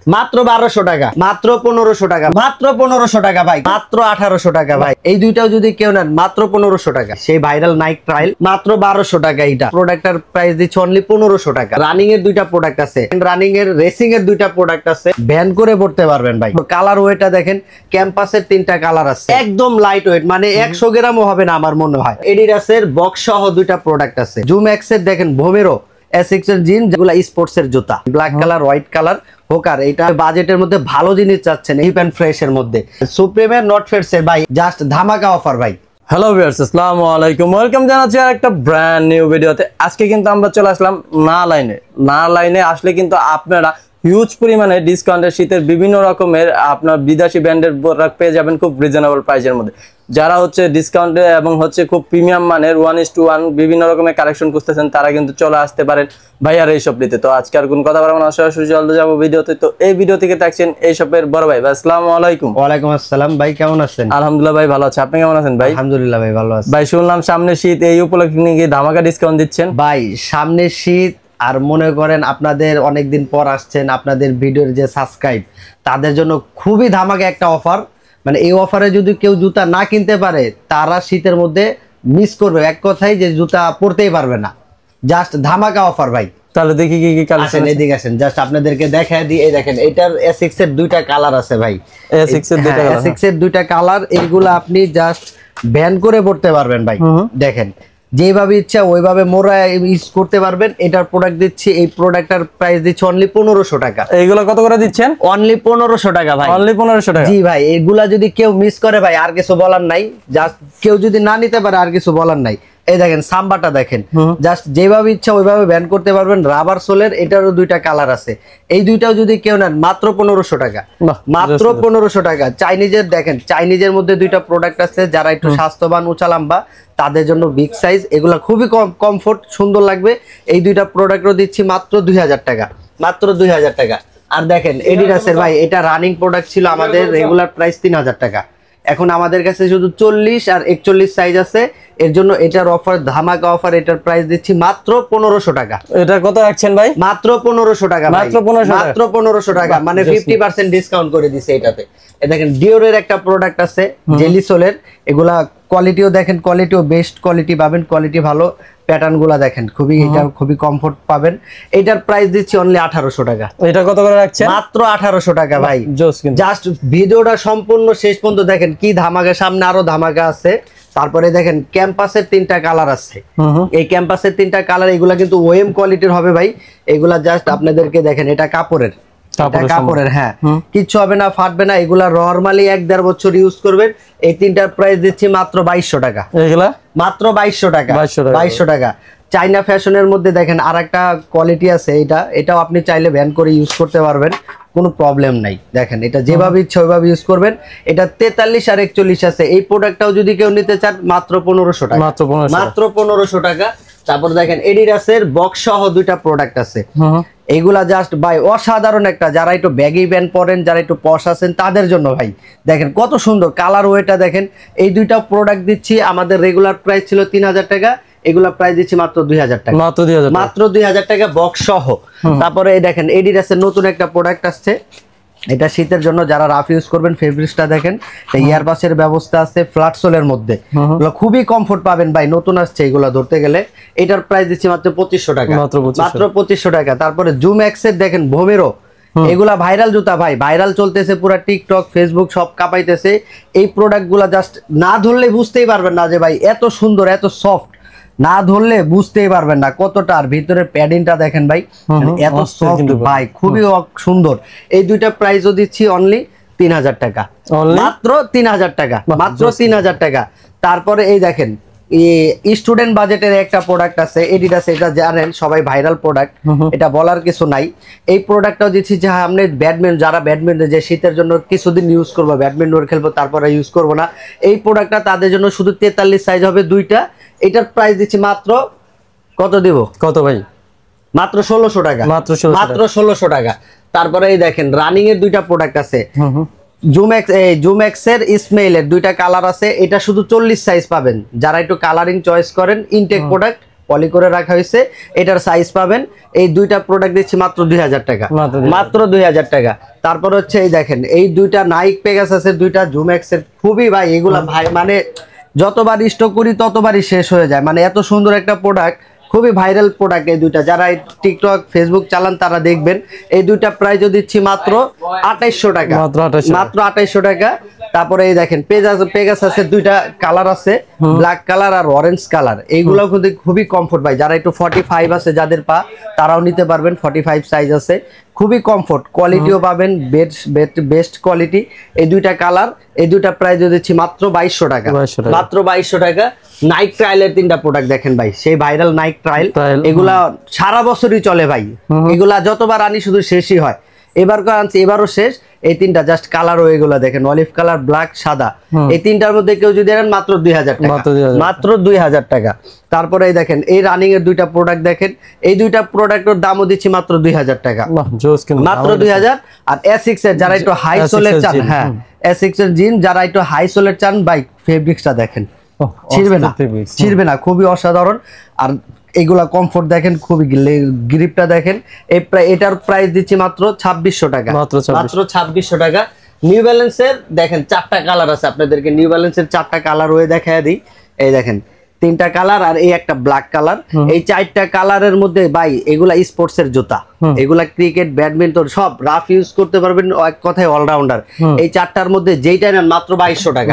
মাত্র 1200 টাকা, মাত্র 1500 টাকা, মাত্র 1500 টাকা ভাই, মাত্র 1800 টাকা ভাই। এই দুইটাও যদি কেউ নেন মাত্র 1500 টাকা। সেই ভাইরাল নাইক ট্রায়াল মাত্র 1200 টাকা। এইটা প্রোডাক্টের প্রাইস দিচ্ছে অনলি 1500 টাকা। রানিং এর দুইটা প্রোডাক্ট আছে, রানিং এর রেসিং এর দুইটা প্রোডাক্ট আছে, ভ্যান করে পড়তে পারবেন ভাই। কালার ওয়েটটা দেখেন, ক্যাম্পাসের 3টা কালার আছে, একদম লাইট ওয়েট, মানে 100 গ্রামও হবে না আমার মনে হয়। এডিডাসের বক্স সহ দুইটা প্রোডাক্ট আছে। জুম এক্স এর দেখেন ভোমেরো এসিক্স এর জিন, যেগুলো স্পোর্টস এর জুতা, black colour white colour Hooker. এটা বাজেটের মধ্যে ভালো জিনিস চাচ্ছেন, হিপ এন্ড ফ্রেশ এর মধ্যে। সুপ্রিমের নট ফেটস এর ভাই জাস্ট ধামাকা অফার ভাই। হ্যালো ভিউয়ার্স, আসসালামু আলাইকুম, ওয়েলকাম জানাচ্ছি আর একটা ব্র্যান্ড নিউ ভিডিওতে। আজকে কিন্তু আমরা চলে আসলাম না লাইনে আসলে কিন্তু আপনারা হিউজ পরিমাণে ডিসকাউন্টের শীতের বিভিন্ন রকমের আপনার বিদেশি ব্র্যান্ডের প্রোডাক্ট পেয়ে যাবেন খুব রিজনেবল প্রাইসের মধ্যে। যারা হচ্ছে ডিসকাউন্টে এবং হচ্ছে খুব প্রিমিয়াম মানের 1:1 বিভিন্ন রকমের কালেকশন খুঁজতেছেন, তারা কিন্তু চলে আসতে পারেন ভাইয়ার এই শপটিতে। তো আজকে আর কোন কথা বলবো না, সরাসরি চলে যাবো ভিডিওতে। তো এই ভিডিও থেকে থাকছেন এই শপের বড় ভাই। আসসালামু আলাইকুম। ওয়ালাইকুম আসসালাম ভাই, কেমন আছেন? আলহামদুলিল্লাহ ভাই, ভালো আছে। আপনি কেমন আছেন ভাই? আলহামদুলিল্লাহ ভাই, ভালো আছি ভাই। শুনলাম সামনে শীত, এই উপলক্ষে নাকি ধামাকা ডিসকাউন্ট দিচ্ছেন ভাই। সামনে শীত, আর মনে করেন আপনাদের অনেকদিন পর আসছেন, আপনাদের ভিডিওর যে সাবস্ক্রাইব, তাদের জন্য খুবই ধামাকা একটা অফার। মানে এই অফারে যদি কেউ জুতা না কিনতে পারে, তারা শীতের মধ্যে মিস করবে, এক কথাই যে জুতা পরতেই পারবে না। জাস্ট ধামাকা অফার ভাই। তাহলে দেখি কি কি কালেকশন আসেন, এদিকে আসেন, জাস্ট আপনাদেরকে দেখায় দিই। এই দেখেন, এটার এসিক্স এর দুইটা কালার আছে ভাই। এসিক্স এর দুইটা কালার, এইগুলো আপনি জাস্ট ব্যান করে পড়তে পারবেন ভাই। দেখেন, যেভাবে ইচ্ছা ওইভাবে মোড়া ইউজ করতে পারবেন। এটার প্রোডাক্ট দিচ্ছি, এই প্রোডাক্টটার প্রাইস দিচ্ছি অনলি 1500 টাকা। এইগুলো কত করে দিচ্ছেন? অনলি 1500 টাকা ভাই, অনলি 1500 টাকা। জি ভাই, এগুলা যদি কেউ মিস করে ভাই, আর কিছু বলার নাই। জাস্ট কেউ যদি না নিতে পারে, আর কিছু বলার নাই। এই দেখেন সাম্বাটা দেখেন, জাস্ট যেভাবে ইচ্ছা ওইভাবে ব্যান করতে পারবেন। রাবার সোলের, এটারও দুইটা কালার আছে। এই দুইটাও যদি কেউ নেন মাত্র 1500 টাকা, মাত্র 1500 টাকা। চাইনিজের দেখেন, চাইনিজের মধ্যে দুইটা প্রোডাক্ট আছে, যারা একটু স্বাস্থ্যবান উঁচা লম্বা তাদের জন্য বিগ সাইজ। এগুলা খুবই কমফোর্ট, সুন্দর লাগবে। এই দুইটা প্রোডাক্টও দিচ্ছি মাত্র 2000 টাকা, মাত্র 2000 টাকা। আর দেখেন এডিডাসের ভাই, এটা রানিং প্রোডাক্ট ছিল, আমাদের রেগুলার প্রাইস 3000 টাকা। এখন আমাদের কাছে শুধু 40 আর 41 সাইজ আছে, এর জন্য এটার অফার ধামাকা অফার। এটার প্রাইস দিচ্ছি মাত্র 1500 টাকা। এটা কত রাখছেন ভাই? মাত্র 1500 টাকা, মাত্র 1500 টাকা, মানে 50% ডিসকাউন্ট করে দিছে এটাতে। এই দেখেন ডিওরের একটা প্রোডাক্ট আছে, জেলিসোলের। এগুলা কোয়ালিটিও দেখেন, কোয়ালিটিও বেস্ট কোয়ালিটি পাবেন, কোয়ালিটি ভালো। প্যাটার্ন গুলা দেখেন, খুবই এটা খুবই কমফোর্ট পাবেন। এটার প্রাইস দিচ্ছি অনলি 1800 টাকা। এটা কত করে রাখছেন? মাত্র 1800 টাকা ভাই। জাস্ট ভিডিওটা সম্পূর্ণ শেষ পর্যন্ত দেখেন, কি ধামাকা, সামনে আরো ধামাকা আছে। তারপরে দেখেন ক্যাম্পাসের 3টা কালার আছে। এই ক্যাম্পাসের 3টা কালার, এগুলা কিন্তু ওএম কোয়ালিটির হবে ভাই। এগুলা জাস্ট আপনাদেরকে দেখেন, এটা কাপড়ের, হ্যাঁ, কিচ্ছু হবে না, ফাটবে না। এগুলা নরমালি 1-1.5 বছর ইউজ করবেন। এই 3টার প্রাইস দিচ্ছি মাত্র 2200 টাকা। এগুলা মাত্র 2200 টাকা, 2200 টাকা। চাইনা ফ্যাশনের মধ্যে দেখেন আরেকটা কোয়ালিটি আছে, এটাও আপনি চাইলে ব্যান করে ইউজ করতে পারবেন, কোনো প্রবলেম নাই। দেখেন, এটা যেভাবে ইচ্ছা ওইভাবে ইউজ করবেন। এটা 43 আর 41 আছে। এই প্রোডাক্টটাও যদি কেউ নিতে চান মাত্র 1500 টাকা, মাত্র 1500 টাকা। তারপর দেখেন এডিডাসের বক্স সহ দুইটা প্রোডাক্ট আছে। এগুলা জাস্ট ভাই অসাধারণ একটা, যারা একটু ব্যাগি ব্যান্ড পরেন, যারা একটু পশ আছেন, তাদের জন্য ভাই। দেখেন কত সুন্দর কালার ওয়েটা দেখেন। এই দুইটা প্রোডাক্ট দিচ্ছি, আমাদের রেগুলার প্রাইস ছিল 3000 টাকা, এগুলা প্রাইস দিচ্ছি মাত্র 2000 টাকা, মাত্র 2000 টাকা বক্স সহ। তারপরে এই দেখেন এডিডাসের নতুন একটা প্রোডাক্ট আসছে, এটা শীতের জন্য যারা রাফ ইউজ করবেন। ফেব্রিক্সটা দেখেন, ইয়ারবাসের ব্যবস্থা আছে, ফ্ল্যাট সোলের মধ্যে, খুবই কমফোর্ট পাবেন ভাই। নতুন আসছে এগুলা ধরতে গেলে। এটার প্রাইস দিচ্ছি মাত্র 2500 টাকা, মাত্র 2500 টাকা। তারপরে জুম এক্স এর দেখেন ভোমেরো, এগুলা ভাইরাল জুতা ভাই, ভাইরাল চলতেছে, পুরো টিকটক ফেসবুক সব কাঁপাইতেছে। এই প্রোডাক্ট গুলা জাস্ট না ধরলে বুঝতেই পারবেন না যে ভাই এত সুন্দর, এত সফট। না ধরলে বুঝতেই পারবেন না কতটা। আর ভিতরের প্যাডিংটা দেখেন ভাই, এত সফট ভাই, খুবই সুন্দর। এই দুইটা প্রাইসও দিচ্ছি অনলি 3000 টাকা, মাত্র 3000 টাকা, মাত্র 3000 টাকা। তারপরে এই দেখেন স্টুডেন্ট বাজেটের একটা প্রোডাক্ট আছে এডিডাস, এটা জানেন সবাই, ভাইরাল প্রোডাক্ট, এটা বলার কিছু নাই। এই প্রোডাক্টটাও দিচ্ছি যে আপনি যারা ব্যাডমিন্টন, যে শীতের জন্য কিছুদিন ইউজ করবো, ব্যাডমিন্টন খেলবো, তারপরে ইউজ করবো না, এই প্রোডাক্টটা তাদের জন্য শুধু 43 সাইজ হবে দুইটা। এটার প্রাইস দিচ্ছি মাত্র কত দিব, কত ভাই? মাত্র 1600 টাকা, মাত্র 1600 টাকা। তারপরে এই দেখেন রানিং এর দুইটা প্রোডাক্ট আছে, জুম এক্স এর ইসমাইলের দুইটা কালার আছে। এটা শুধু 40 সাইজ পাবেন, যারা একটু কালারিং চয়েস করেন। ইনটেক প্রোডাক্ট, পলি করে রাখা হয়েছে। এটার সাইজ পাবেন, এই দুইটা প্রোডাক্ট দিচ্ছি মাত্র 2000 টাকা, মাত্র 2000 টাকা। তারপর হচ্ছে এই দেখেন এই দুইটা নাইক পেগাসাসের দুইটা জুমেক্সের, খুবই ভাই এগুলা ভাই মানে যতবার স্টক করি ততবারই শেষ হয়ে যায়, মানে এত সুন্দর একটা প্রোডাক্ট, খুবই ভাইরাল প্রোডাক্ট। এই দুইটা যারা টিকটক ফেসবুক চালান তারা দেখবেন। এই দুইটা প্রাইসও দিচ্ছি মাত্র 2800 টাকা, মাত্র 2800 টাকা। তারপরে এই দেখেন পেগাসাসের দুইটা কালার আছে, ব্ল্যাক কালার আর অরেঞ্জ কালার। এইগুলো কিন্তু খুবই কমফোর্ট ভাই, যারা একটু 45 আছে যাদের পা, তারাও নিতে পারবেন। 45 সাইজ আছে, খুবই কমফোর্ট, কোয়ালিটিও পাবেন বেস্ট কোয়ালিটি। এই দুইটা কালার, এই দুইটা প্রাইস দিচ্ছি মাত্র 2200 টাকা, মাত্র 2200 টাকা। নাইক ট্রায়ালের তিনটা প্রোডাক্ট দেখেন ভাই, সেই ভাইরাল নাইক ট্রায়াল, এগুলা সারা বছরই চলে ভাই, এগুলা যতবার আনি শুধু শেষই হয়। এবার আনছি, এবারও শেষ। এই তিনটা জাস্ট কালার ও এগুলা দেখেন, অলিভ কালার, ব্ল্যাক, সাদা, এই তিনটার মধ্যে কেউ যদি নেন মাত্র 2000 টাকা, মাত্র 2000 টাকা। তারপরে এই দেখেন এই রানিং এর দুইটা প্রোডাক্ট দেখেন, এই দুইটা প্রোডাক্টের দামও দিচ্ছি মাত্র 2000 টাকা, মাত্র 2000। আর S6 এর যারা একটু হাই সোলের চান, হ্যাঁ S6 এর জিন যারা একটু হাই সোলের চান ভাই, ফেব্রিক্সটা দেখেন, ছিড়বে না, খুবই অসাধারণ। আর এগুলা কমফোর্ট দেখেন, খুবই গ্রিপটা দেখেন। এটার প্রাইস দিচ্ছি মাত্র 2600 টাকা, মাত্র 2600 টাকা। নিউ ব্যালেন্সের দেখেন 4টা কালার আছে, আপনাদেরকে নিউ ব্যালেন্সের 4টা কালার হয়ে দেখায় দিই। এই দেখেন 3টা কালার আর এই একটা ব্ল্যাক কালার। এই 4টা কালারের মধ্যে ভাই এগুলা স্পোর্টস এর জুতা, এগুলা ক্রিকেট, ব্যাডমিন্টন সব রাফ ইউজ করতে পারবেন, এক কথায় অলরাউন্ডার। এই 4টার মধ্যে যেইটা নেন মাত্র 2200 টাকা,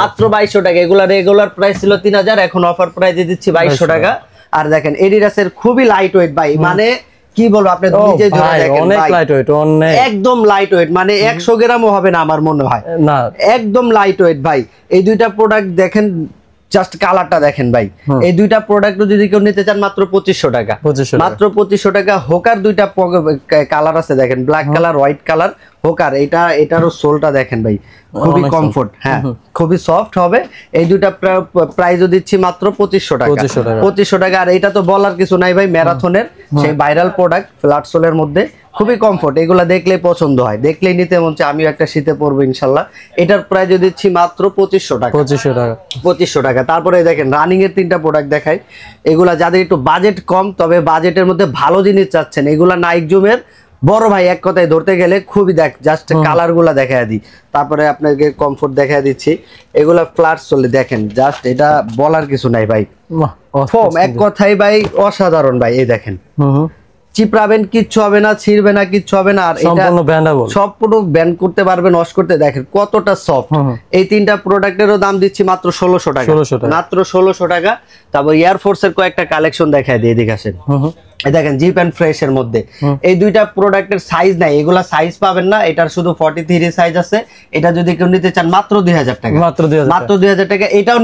মাত্র 2200 টাকা। এগুলা রেগুলার প্রাইস ছিল 3000, এখন অফার প্রাইসে দিচ্ছি 2200 টাকা। আর দেখেন এডিডাসের খুবই লাইট ওয়েট ভাই, মানে কি বলবো আপনি নিজে ধরে দেখেন, অনেক লাইট ওয়েট, একদম লাইট ওয়েট, মানে 100 গ্রামও হবে না আমার মনে হয়, না একদম লাইট ওয়েট ভাই। এই দুইটা প্রোডাক্ট দেখেন, জাস্ট কালারটা দেখেন ভাই। এই দুইটা প্রোডাক্ট যদি কেউ নিতে চান মাত্র 2500 টাকা, মাত্র 2500 টাকা। হোকার দুইটা কালার আছে দেখেন, black colour, white colour Hooker. এটারও সোলটা দেখেন ভাই, খুবই কমফোর্ট, হ্যাঁ খুবই সফট হবে। এই দুইটা প্রাইসও দিচ্ছি মাত্র 2500 টাকা, 2500 টাকা। আর এটা তো বলার কিছু নাই ভাই, ম্যারাথনের সেই ভাইরাল প্রোডাক্ট, ফ্ল্যাট সোলের মধ্যে খুবই কমফোর্ট। এগুলা দেখলেই পছন্দ হয়, দেখলেই নিতে মন চায়। আমিও একটা শীতে পরবো ইনশাল্লাহ। এটার প্রাইসও দিচ্ছি মাত্র 2500 টাকা, 2500 টাকা। তারপরে দেখেন রানিং এর 3টা প্রোডাক্ট দেখাই। এগুলা যাদের একটু বাজেট কম, তবে বাজেটের মধ্যে ভালো জিনিস চাচ্ছেন, এগুলা নাইক জুমের বড় ভাই, এক কথায় ধরতে গেলে খুবই জাস্ট কালার গুলা দেখায় দিই, তারপরে আপনাকে কমফোর্ট দেখায় দিচ্ছি। এগুলা ফ্ল্যাট চলে দেখেন, জাস্ট এটা বলার কিছু নাই ভাই, ফোম এক কথাই ভাই অসাধারণ ভাই। এই দেখেন চিপড়াবেন কিচ্ছু হবে না, ছিড়বে না, কিচ্ছু হবে না। আর এটা সম্পূর্ণ ব্যান্ড করতে পারবেন, ওয়াশ করতে দেখেন কতটা সফট। এই 3টা প্রোডাক্টেরও দাম দিচ্ছি মাত্র 1600 টাকা, মাত্র 1600 টাকা। তারপর এয়ারফোর্স এর কয়েকটা কালেকশন দেখায় দিয়ে এদিকে আসেন। এই দেখেন জিপ এন্ড ফ্রেশ এর মধ্যে এই দুইটা প্রোডাক্টের সাইজ নাই, এগুলা সাইজ পাবেন না। এটার শুধু 43 সাইজ আছে। এটা যদি কেউ নিতে চান মাত্র 2000 টাকা, মাত্র 2000 টাকা। এটাও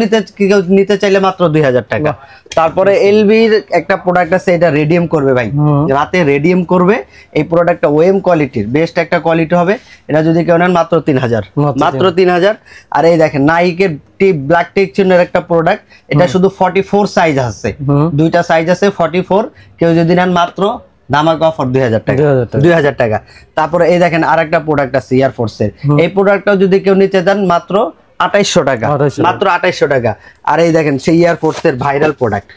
নিতে চাইলে মাত্র 2000 টাকা। তারপরে এলবির একটা প্রোডাক্ট আছে, এটা রেডিয়াম করবে ভাই, রাতে রেডিয়াম করবে। এই প্রোডাক্টটা ওএম কোয়ালিটির, বেস্ট একটা কোয়ালিটি হবে। এটা যদি কেউ নেন মাত্র 3000, মাত্র 3000। আর এই দেখেন নাইকের টিপ ব্ল্যাক টেক্সচারের একটা প্রোডাক্ট, এটা শুধু 44 সাইজ আছে, দুইটা সাইজ আছে 44। কেউ যদি নেন মাত্র ধামাকা অফার 2000 টাকা, 2000 টাকা। তারপরে এই দেখেন আরেকটা প্রোডাক্ট আছে এয়ারফোর্স এর, এই প্রোডাক্টটাও যদি কেউ নিতে চান মাত্র 2800 টাকা, মাত্র 2800 টাকা। আর এই দেখেন সেই এয়ারফোর্স এর ভাইরাল প্রোডাক্ট,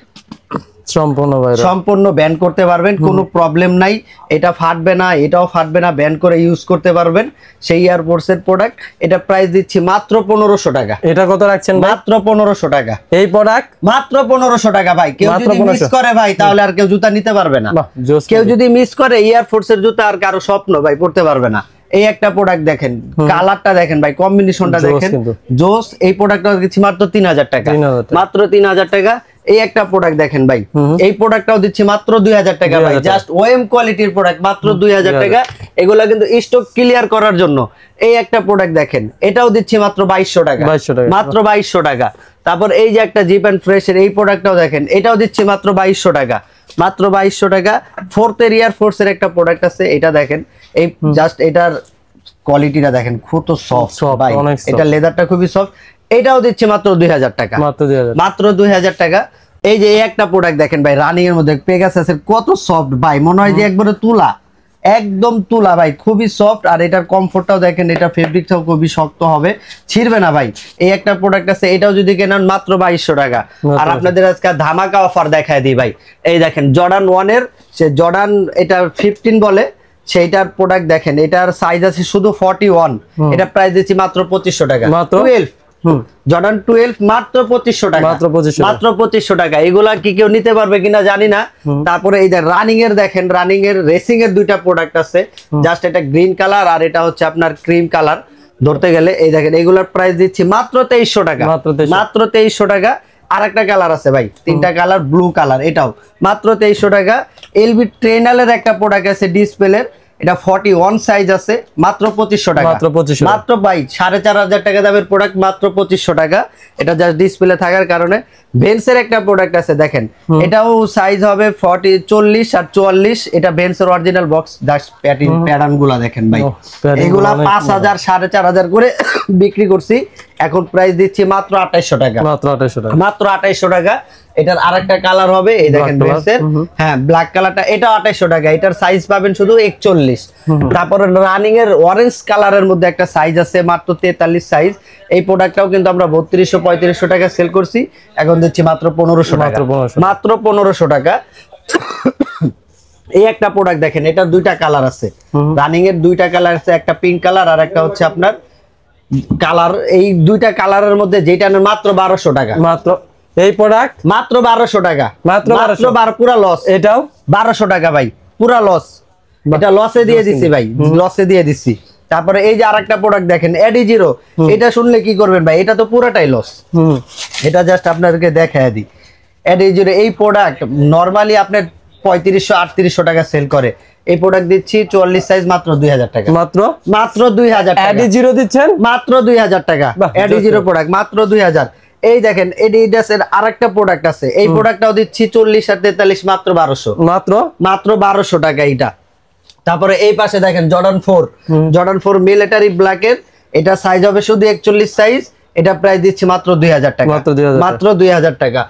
সম্পূর্ণ ব্যান্ড করতে পারবেন, কোনো প্রবলেম নাই। এটা ফাটবে না, এটাও ফাটবে না, ব্যান্ড করে ইউজ করতে পারবেন। সেই এয়ারফোর্স এর প্রোডাক্ট, এটা প্রাইস দিচ্ছি মাত্র 1500 টাকা। এটা কত রাখছেন? মাত্র 1500 টাকা। এই প্রোডাক্ট মাত্র 1500 টাকা ভাই। কেউ যদি মিস করে ভাই, তাহলে আর কেউ জুতা নিতে পারবে না। কেউ যদি মিস করে এয়ারফোর্স এর জুতা আর কারো স্বপ্ন ভাই পড়তে পারবে না। এই একটা প্রোডাক্ট দেখেন, কালারটা দেখেন ভাই, কম্বিনেশনটা দেখেন জোস। এই প্রোডাক্টটা দিচ্ছি মাত্র 3000 টাকা, মাত্র 3000 টাকা। এই একটা প্রোডাক্ট দেখেন ভাই, এই প্রোডাক্টটাও দিচ্ছি মাত্র 2000 টাকা ভাই, জাস্ট ওএম কোয়ালিটির প্রোডাক্ট, মাত্র 2000 টাকা। এগুলা কিন্তু স্টক ক্লিয়ার করার জন্য। এই একটা প্রোডাক্ট দেখেন, এটাও দিচ্ছি মাত্র 2200 টাকা, মাত্র 2200 টাকা। তারপর এই যে একটা জিপ এন্ড ফ্রেশ এর এই প্রোডাক্টটাও দেখেন, এটাও দিচ্ছি মাত্র 2200 টাকা, মাত্র 2200 টাকা। ফোর্থ এর এয়ারফোর্স এর একটা প্রোডাক্ট আছে, এটা দেখেন, এই জাস্ট এটার কোয়ালিটিটা দেখেন, কত সফট ভাই, এটা লেদারটা খুবই সফট। এটাও দিচ্ছে মাত্র 2000 টাকা, মাত্র 2000 টাকা। এই যে একটা প্রোডাক্ট দেখেন ভাই, রানিং এর মধ্যে পেগাসাসের, কত সফট ভাই, মনে হয় যে একবারে তুলা, একদম তুলা ভাই, খুবই সফট। আর এটার কমফোর্টটাও দেখেন, এটা ফেব্রিকটাও খুবই শক্ত হবে, ছিড়বে না ভাই। এই একটা প্রোডাক্ট আছে, এটাও যদি কেনেন মাত্র 2200 টাকা। আর আপনাদের আজকে ধামাকা অফার দেখায় দিই ভাই। এই দেখেন জর্ডান 1 এর, সে জর্ডান এটা 15 বলে, সেইটার প্রোডাক্ট দেখেন, এটার সাইজ আছে শুধু 41, এটা প্রাইস দিচ্ছি মাত্র 2500 টাকা। 12 জর্ডান 12 মাত্র 2500 টাকা, মাত্র 2500 টাকা। এগুলা কি কেউ নিতে পারবে কিনা জানি না। তারপরে এই যে রানিং এর দেখেন, রানিং এর রেসিং এর দুইটা প্রোডাক্ট আছে, জাস্ট এটা গ্রিন কালার আর এটা হচ্ছে আপনার ক্রিম কালার। ধরতে গেলে এই দেখেন, এগুলার প্রাইস দিচ্ছি মাত্র 2300 টাকা, মাত্র 2300 টাকা। আর একটা কালার আছে ভাই, তিনটা কালার, ব্লু কালার, এটাও মাত্র 2300 টাকা। এলবি ট্রেনালের একটা প্রোডাক্ট আছে ডিসপ্লের, এটা 41 সাইজ আছে, মাত্র 2500 টাকা, মাত্র ভাই 4500 টাকা দামের প্রোডাক্ট, মাত্র 2500 টাকা। এটা জাস্ট ডিসপ্লে থাকার কারণে। ভেন্সের একটা প্রোডাক্ট আছে দেখেন, এটাও সাইজ হবে 40 আর 44, এটা ভেন্সের অরিজিনাল বক্স, জাস্ট প্যাটার্ন গুলা দেখেন ভাই। এগুলা 5000 4500 করে বিক্রি করছি, এখন প্রাইস দিচ্ছি মাত্র 2800 টাকা, মাত্র 2800 টাকা। এটার আরেকটা কালার হবে, এই দেখেন ভেন্সের, হ্যাঁ ব্ল্যাক কালারটা, এটা 2800 টাকা। এটার সাইজ পাবেন শুধু 41। তারপরে রানিং এর অরেঞ্জ কালারের মধ্যে একটা সাইজ আছে, মাত্র 43 সাইজ। এই প্রোডাক্টটাও কিন্তু আমরা 3200-3500 টাকা সেল করছি, এখন দিচ্ছি মাত্র 1500 টাকা, মাত্র 1500 টাকা। এই একটা প্রোডাক্ট দেখেন, এটার দুইটা কালার আছে, রানিং এর দুইটা কালার আছে, একটা পিঙ্ক কালার আর একটা হচ্ছে আপনার কালার। এই দুইটা কালারের মধ্যে যেটা মাত্র 1200 টাকা, মাত্র এই প্রোডাক্ট মাত্র 1200 টাকা, মাত্র 12 পুরা লস। এটাও 1200 টাকা ভাই, পুরা লস। এটা লসে দিয়ে দিছি ভাই, লসে দিয়ে দিছি। তারপরে এই যে আরেকটা প্রোডাক্ট দেখেন, এডি জিরো, এটা শুনলে কি করবেন ভাই, এটা তো পুরোটাই লস। এটা জাস্ট আপনাদেরকে দেখায় দিই। এডি জিরো এই প্রোডাক্ট নরমালি আপনার 3500-3800 টাকা সেল করে, এই প্রোডাক্ট দিচ্ছি 44 সাইজ মাত্র 2000 টাকা, মাত্র 2000 টাকা। এডি জিরো দিচ্ছেন মাত্র 2000 টাকা, এডি জিরো প্রোডাক্ট মাত্র 2000। এই দেখেন এডিডাস এর আরেকটা প্রোডাক্ট আছে, এই প্রোডাক্টটাও দিচ্ছি 40 আর 43 মাত্র 1200, মাত্র 1200 টাকা এইটা। তারপরে এই পাশে দেখেন জর্ডান 4 মিলিটারি ব্ল্যাক এর, এটা সাইজ হবে শুধু 41 সাইজ, এটা প্রাইস দিচ্ছি মাত্র 2000 টাকা, মাত্র 2000 টাকা।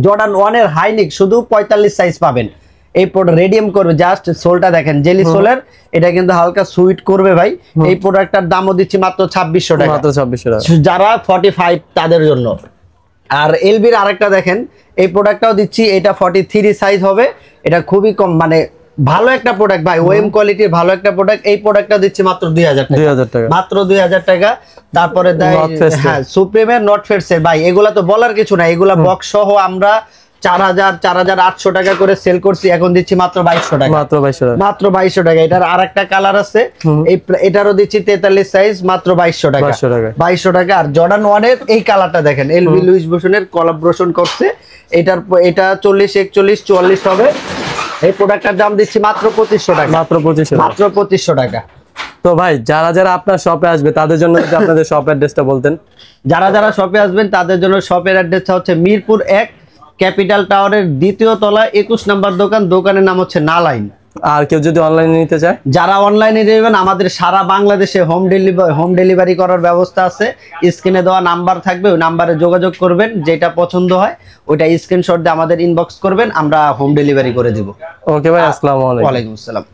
জর্ডান 1 এর হাইনিক শুধু 45 সাইজ পাবেন, এই প্রোডাক্ট রেডিয়াম করবে, জাস্ট সোলটা দেখেন জেলি সোলের, এটা কিন্তু হালকা সুইট করবে ভাই। এই প্রোডাক্টটার দামও দিচ্ছি মাত্র 2600 টাকা, মাত্র 2600 টাকা, যারা 45 তাদের জন্য। আর এলবির আরেকটা দেখেন, এই প্রোডাক্টটাও দিচ্ছি, এটা 43 সাইজ হবে, এটা খুবই কম, মানে ভালো একটা প্রোডাক্ট ভাই, ওএম কোয়ালিটির ভালো একটা প্রোডাক্ট। এই প্রোডাক্টটা দিচ্ছি মাত্র 2000 টাকা, মাত্র 2000 টাকা। তারপরে হ্যাঁ সুপ্রিমের নট ফেডসের ভাই, এগুলা তো বলার কিছু না, এগুলা বক্স সহ আমরা 4800 টাকা করে সেল করছি, এখন দিচ্ছি মাত্র 2200 টাকা, মাত্র 2200 টাকা। এটার আরেকটা কালার আছে, এটারও দিচ্ছি 43 সাইজ, মাত্র 2200 টাকা, 2200 টাকা। আর জর্ডান 1 এর এই কালারটা দেখেন, এলবি লুইস বুশনের কোলাবোরেশন করছে, এটা 40 41 44 হবে। এই প্রোডাক্টটার দাম দিচ্ছি মাত্র 2500 টাকা, মাত্র 2500 টাকা। তো ভাই যারা আপনার শপে আসবে তাদের জন্য যদি আপনাদের শপ অ্যাড্রেসটা বলতেন। যারা শপে আসবেন তাদের জন্য শপের অ্যাড্রেসটা হচ্ছে মিরপুর 1 ক্যাপিটাল টাওয়ারের 2য় তলা 21 নম্বর দোকান, দোকানের নাম হচ্ছে নালাইন। আর কেউ যদি অনলাইনে নিতে চায়, যারা অনলাইনে নেবেন, আমাদের সারা বাংলাদেশে হোম ডেলিভারি করার ব্যবস্থা আছে। স্ক্রিনে দেওয়া নাম্বার থাকবে, ওই নাম্বারে যোগাযোগ করবেন, যেটা পছন্দ হয় ওইটা স্ক্রিনশট দিয়ে আমাদের ইনবক্স করবেন, আমরা হোম ডেলিভারি করে দিব। ওকে ভাই, আসসালামু আলাইকুম। ওয়ালাইকুম আসসালাম।